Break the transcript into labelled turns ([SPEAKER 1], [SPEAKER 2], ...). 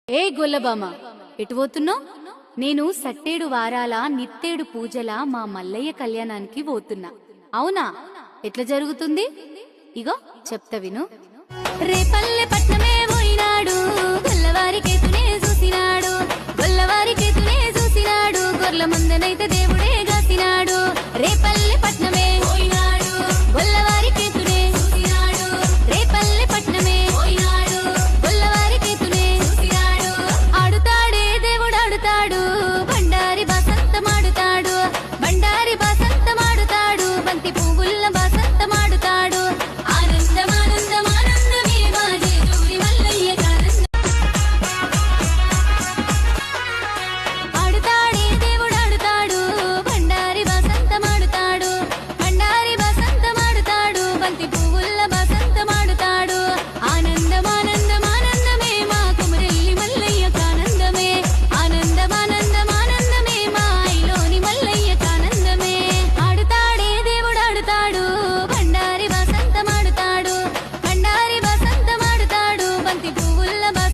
[SPEAKER 1] ఏ గొల్లబామ ఎటు పోతున్నావ్? నేను సట్టేడు వారాల నిత్తేడు పూజల మా మల్లయ్య కళ్యాణానికి పోతున్నా. అవునా? ఎట్లా జరుగుతుంది? ఇగో చెప్తా విను. రేపల్లె పట్నమే పోయినాడు, గొల్లవారి కేతునే చూసినాడు, గొల్లవారి కేతునే చూసినాడు, గొర్ల మందనైతే